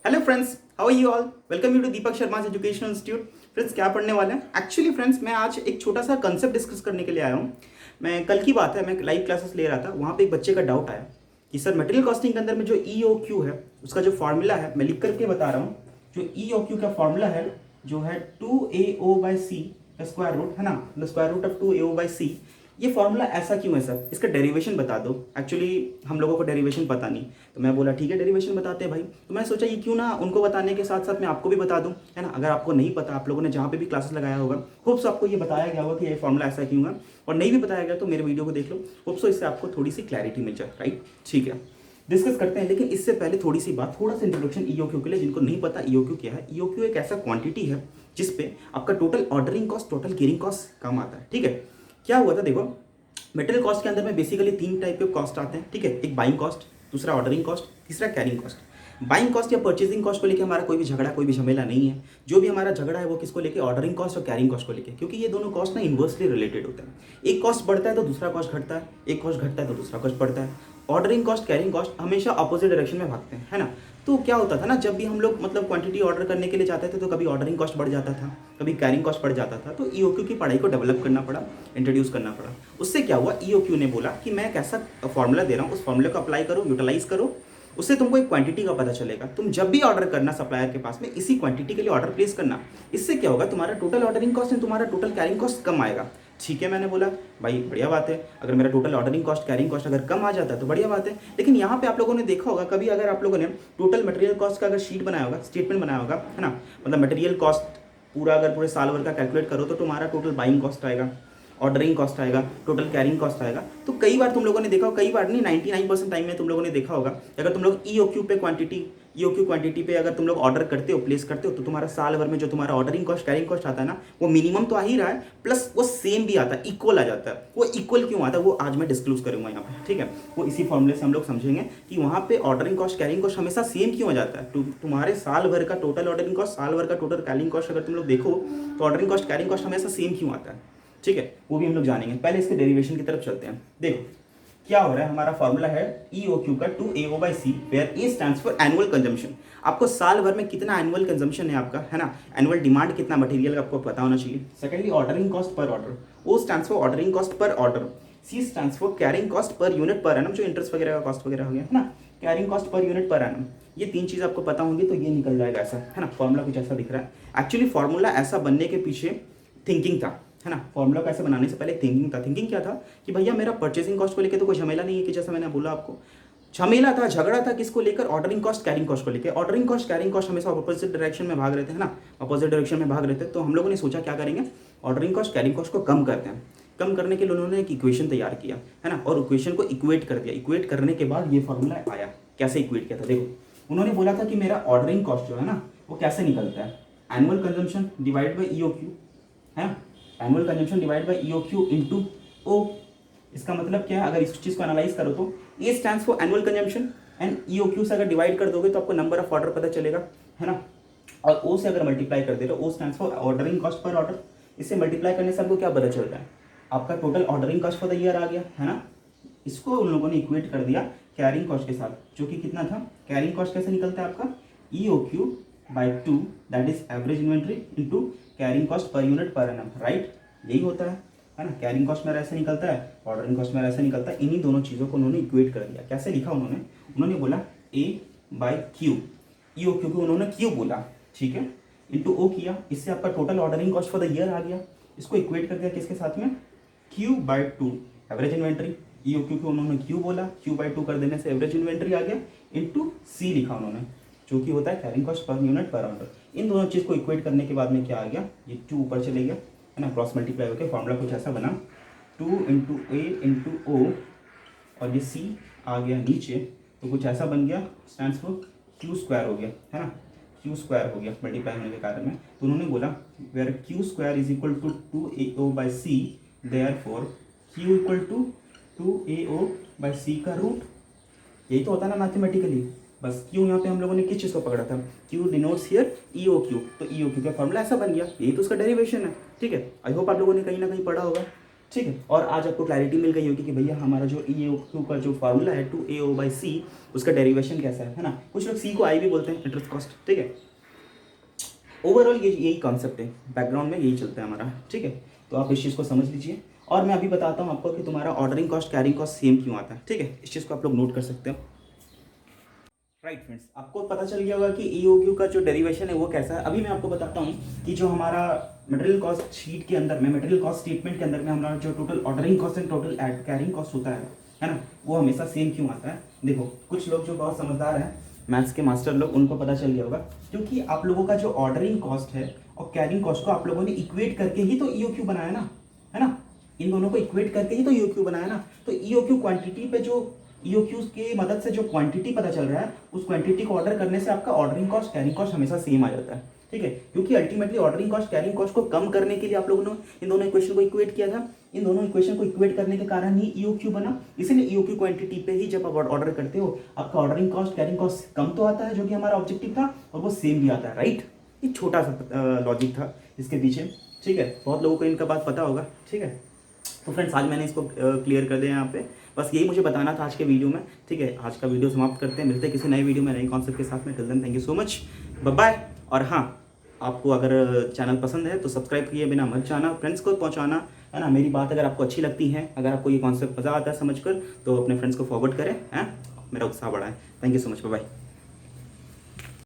Hello friends, how are you all? Welcome you to Deepak Sharma educational institute. Friends, क्या पढ़ने वाले हैं? एक्चुअली फ्रेंड्स, मैं आज एक छोटा सा कंसेप्ट डिस्कस करने के लिए आया हूँ। मैं कल की बात है, मैं लाइव क्लासेस ले रहा था, वहाँ पे एक बच्चे का डाउट आया कि सर मटेरियल कॉस्टिंग के अंदर में जो ई ओ क्यू है उसका जो फॉर्मूला है, मैं लिख करके बता रहा हूँ। जो ई ओ क्यू का फॉर्मूला है जो है 2AO/C का स्क्वायर रूट है ना, the square root of 2AO/C। ये फॉर्मूला ऐसा क्यों है सर? इसका डेरिवेशन बता दो। एक्चुअली हम लोगों को डेरिवेशन पता नहीं, तो मैं बोला ठीक है डेरिवेशन बताते हैं भाई। तो मैं सोचा ये क्यों ना उनको बताने के साथ साथ मैं आपको भी बता दूं, है ना। अगर आपको नहीं पता, आप लोगों ने जहाँ पे भी क्लासेस लगाया होगा, होप्स आपको ये बताया गया होगा कि ये फॉर्मूला ऐसा क्यों है, और नहीं भी बताया गया तो मेरे वीडियो को देख लो, होप्सो इससे आपको थोड़ी सी क्लैरिटी मिल जाए। राइट, ठीक है, डिस्कस करते हैं। लेकिन इससे पहले थोड़ी सी बात, थोड़ा सा इंट्रोडक्शन ईओक्यू के लिए। जिनको नहीं पता ईओक्यू क्या है, ईओक्यू एक ऐसा क्वांटिटी है जिसपे आपका total ordering cost, total carrying cost कम आता है। ठीक है, क्या हुआ था देखो, मेटेरियल कॉस्ट के अंदर में बेसिकली तीन टाइप के कॉस्ट आते हैं। ठीक है, एक बाइंग कॉस्ट, दूसरा ऑर्डरिंग कॉस्ट, तीसरा कैरिंग कॉस्ट। बाइंग कॉस्ट या परचेजिंग कॉस्ट को लेकर हमारा कोई भी झगड़ा, कोई भी झमेला नहीं है। जो भी हमारा झगड़ा है वो किसको लेके, ऑर्डरिंग कॉस्ट और कैरिंग कॉस्ट को लेके, क्योंकि ये दोनों कॉस्ट ना इन्वर्सली रिलेटेड होते हैं। एक कॉस्ट बढ़ता है तो दूसरा कॉस्ट घटता है, एक कॉस्ट घटता है तो दूसरा कॉस्ट बढ़ता है। ऑर्डरिंग कॉस्ट, कैरिंग कॉस्ट हमेशा अपोजिट डायरेक्शन में भागते हैं, है ना। तो क्या होता था ना, जब भी हम लोग मतलब क्वांटिटी ऑर्डर करने के लिए जाते थे तो कभी ऑर्डरिंग कॉस्ट बढ़ जाता था, कभी कैरिंग कॉस्ट बढ़ जाता था। तो ईओक्यू की पढ़ाई को डेवलप करना पड़ा, इंट्रोड्यूस करना पड़ा। उससे क्या हुआ, ईओक्यू ने बोला कि मैं एक ऐसा फॉर्मूला दे रहा हूँ, उस फॉर्मूले को अप्लाई करो, यूटिलाइज करो। उससे तुमको एक क्वांटिटी का पता चलेगा। तुम जब भी ऑर्डर करना सप्लायर के पास में, इसी क्वांटिटी के लिए ऑर्डर प्लेस करना। इससे क्या होगा, तुम्हारा टोटल ऑर्डरिंग कॉस्ट एंड तुम्हारा टोटल कैरिंग कॉस्ट कम आएगा। ठीक है, मैंने बोला भाई बढ़िया बात है, अगर मेरा total ordering cost, carrying cost अगर कम आ जाता है तो बढ़िया बात है। लेकिन यहाँ पे आप लोगों ने देखा होगा, कभी अगर आप लोगों ने टोटल मटेरियल कॉस्ट का अगर शीट बनाया होगा, स्टेटमेंट बनाया होगा, है ना, मतलब मटेरियल कॉस्ट पूरा अगर पूरे साल भर का कैलकुलेट करो तो तुम्हारा टोटल बाइंग कॉस्ट आएगा, ऑर्डरिंग कॉस्ट आएगा, टोटल कैरिंग कॉस्ट आएगा। तो कई बार तुम लोगों ने देखा होगा, कई बार नहीं 99% टाइम में तुम लोगों ने देखा होगा, अगर तुम लोग ईओक्यू पे क्वांटिटी पे अगर तुम लोग ऑर्डर करते हो, प्लेस करते हो, तो तुम्हारा साल भर में जो तुम्हारा ऑर्डरिंग कॉस्ट, कैरिंग कॉस्ट आता है ना, वो मिनिमम तो आ ही रहा है, प्लस वो सेम भी आता है, इक्वल आ जाता है। वो इक्वल क्यों आता है वो आज मैं डिस्क्लोज करूंगा यहाँ पे। ठीक है, वो इसी फॉर्मूले से हम लोग समझेंगे कि वहाँ पे ऑर्डरिंग कॉस्ट, कैरिंग कॉस्ट हमेशा सेम क्यों आ जाता है। तुम्हारे साल भर का टोटल ऑर्डरिंग कॉस्ट, साल भर का टोटल कैरिंग कॉस्ट अगर तुम लोग देखो तो ऑर्डरिंग कॉस्ट, कैरिंग कॉस्ट हमेशा सेम क्यों आता है। ठीक है, वो भी हम लोग जानेंगे। पहले इसके डेरिवेशन की तरफ चलते हैं। देखो क्या हो रहा है, हमारा फॉर्मूला है EOQ का 2AO/C, where A stands for annual consumption. आपको साल भर में कितना एनुअल कंजम्पशन है आपका, है ना, एनुअल डिमांड कितना मटेरियल का आपको पता होना चाहिए। Secondly ordering cost per order, O stands for ordering cost per order, C stands for carrying cost per unit per annum, जो इंटरेस्ट वगैरह का कॉस्ट वगैरह हो गया, है ना, carrying cost per unit per annum. ये तीन चीज़ आपको पता होंगी तो ये निकल जाएगा ऐसा, है ना। फॉर्मूला कुछ ऐसा दिख रहा है। एक्चुअली फॉर्मूला ऐसा बनने के पीछे थिंकिंग था, है ना। फॉर्मूला को ऐसे बनाने से पहले थिंकिंग था। थिंकिंग क्या था कि भैया मेरा परचेसिंग कॉस्ट को लेकर तो कोई झमेला नहीं है, कि जैसा मैंने बोला आपको झमेला था, झगड़ा था किसको लेकर, ऑर्डरिंग कॉस्ट, कैरिंग कॉस्ट को लेकर। ऑर्डरिंग कॉस्ट, कैरिंग कॉस्ट हमेशा अपोजिट डायरेक्शन में भाग रहे थे, है ना, अपोजिट डायरेक्शन में भाग रहे थे। तो हम लोगों ने सोचा क्या करेंगे, ऑर्डरिंग कॉस्ट, कैरिंग कॉस्ट को कम करते हैं। कम करने के लिए उन्होंने एक इक्वेशन तैयार किया, है ना, और इक्वेशन को इक्वेट कर दिया। इक्वेट करने के बाद ये फॉर्मूला आया। कैसे इक्वेट किया था देखो, उन्होंने बोला था कि मेरा ऑर्डरिंग कॉस्ट जो है ना वो कैसे निकलता है, annual consumption divide by EOQ, है ना, annual consumption divide by EOQ into O. इसका मतलब क्या है, अगर इस चीज को एनालाइज करो तो ए stands for annual consumption and EOQ से अगर डिवाइड कर दोगे तो आपको नंबर ऑफ ऑर्डर पता चलेगा, है ना, और ओ से अगर मल्टीप्लाई कर दे रहे, O stands for ordering cost per order. इससे मल्टीप्लाई करने से आपको क्या पता चलता है, आपका total ordering cost for the year आ गया, है ना। इसको उन लोगों ने इक्वेट कर दिया कैरिंग कॉस्ट के साथ, जो कि कितना था, कैरिंग कॉस्ट कैसे निकलता है आपका, EOQ by 2 that is average inventory into carrying cost per unit per annum. Right, यही होता है ना। कैरिंग कॉस्ट मेरा ऐसे निकलता है, ऑर्डरिंग कॉस्ट मेरा ऐसे निकलता है। इन्हीं दोनों चीज़ों को उन्होंने इक्वेट कर दिया। कैसे लिखा उन्होंने बोला A/Q, EOQ को उन्होंने Q बोला, ठीक है, इंटू O किया। इससे आपका total ordering cost for the year आ गया। इसको इक्वेट कर दिया किसके साथ में, Q/2 एवरेज इन्वेंट्री। EOQ को उन्होंने Q बोला, Q/2 कर देने से एवरेज इन्वेंट्री आ गया, इंटू C लिखा उन्होंने, जो कि होता है कैरिंग कॉस्ट पर यूनिट पर ऑर्डर। इन दोनों चीज़ को इक्वेट करने के बाद में क्या आ गया, ये 2 ऊपर चले गया, है ना, क्रॉस मल्टीप्लाई होकर फॉर्मूला कुछ ऐसा बना, 2 इंटू A इंटू O, और ये C आ गया नीचे, तो कुछ ऐसा बन गया, स्टैंड्स फॉर Q स्क्वायर हो गया, है ना, Q स्क्वायर हो गया मल्टीप्लाई होने के कारण में। तो उन्होंने बोला where Q square is equal to 2AO/C, therefore Q equal to 2AO/C का रूट। यही तो होता है ना मैथमेटिकली। बस क्यों यहाँ पे हम लोगों ने किस चीज़ को पकड़ा था, Q डिनोट्स हियर EOQ, तो EOQ का फॉर्मूला ऐसा बन गया। यही तो उसका डेरिवेशन है। ठीक है, आई होप आप लोगों ने कहीं ना कहीं पढ़ा होगा। ठीक है। और आज आपको क्लैरिटी मिल गई होगी कि भैया हमारा जो ई ओ क्यू का जो फार्मूला है 2AO/C उसका डेरिवेशन कैसा है ना। कुछ लोग C को I भी बोलते हैं, इंटरेस्ट कॉस्ट, ठीक है। ओवरऑल ये यही कॉन्सेप्ट है, बैकग्राउंड में यही चलता है हमारा, ठीक है। तो आप इस चीज़ को समझ लीजिए। और मैं अभी बताता हूँ आपको कि तुम्हारा ordering cost carrying cost same क्यों आता है, ठीक है। इस चीज़ को आप लोग नोट कर सकते हो। राइट फ्रेंड्स, आपको पता चल गया होगा कि EOQ का जो डेरिवेशन है वो कैसा है। अभी मैं आपको बताता हूँ कि जो हमारा मटेरियल कॉस्ट शीट के अंदर में, मटेरियल कॉस्ट स्टेटमेंट के अंदर में हमारा जो total ordering cost and total carrying cost होता है ना, वो हमेशा सेम क्यों आता है। देखो कुछ लोग जो बहुत समझदार हैं, मैथ्स के मास्टर लोग, उनको पता चल गया होगा क्योंकि आप लोगों का जो ऑर्डरिंग कॉस्ट है और कैरिंग कॉस्ट को आप लोगों ने इक्वेट करके ही तो EOQ बनाया ना, है ना। इन दोनों को इक्वेट करके ही तो EOQ बनाया ना। तो EOQ क्वांटिटी पे जो EOQ की मदद से जो क्वांटिटी पता चल रहा है, उस क्वांटिटी को ऑर्डर करने से आपका ऑर्डरिंग कॉस्ट कैरिंग कॉस्ट हमेशा सेम आ जाता है, ठीक है। क्योंकि ultimately ordering cost carrying cost को कम करने के लिए आप लोगों ने इन दोनों इक्वेशन को इक्वेट किया था। इन दोनों इक्वेशन को इक्वेट करने के कारण ही EOQ बना। इसीलिए EOQ क्वांटिटी पे ही जब आप ऑर्डर करते हो, आपका ऑर्डरिंग कॉस्ट कैरिंग कॉस्ट कम तो आता है, जो कि हमारा ऑब्जेक्टिव था, और वो सेम भी आता है, राइट। ये छोटा सा लॉजिक था इसके पीछे, ठीक है। बहुत लोगों को इनका बात पता होगा, ठीक है। तो फ्रेंड्स आज मैंने इसको क्लियर कर दिया यहाँ पे। बस यही मुझे बताना था आज के वीडियो में, ठीक है। आज का वीडियो समाप्त करते हैं, मिलते हैं किसी नए वीडियो में नए कॉन्सेप्ट के साथ में। Till then thank you so much, bye bye. और हाँ, आपको अगर चैनल पसंद है तो सब्सक्राइब किए बिना मत जाना, फ्रेंड्स को पहुँचाना, है ना। मेरी बात अगर आपको अच्छी लगती है, अगर आपको ये कॉन्सेप्ट मज़ा आता है समझ कर, तो अपने फ्रेंड्स को फॉरवर्ड करें, हैं। मेरा उत्साह बढ़ा है। Thank you so much, bye bye.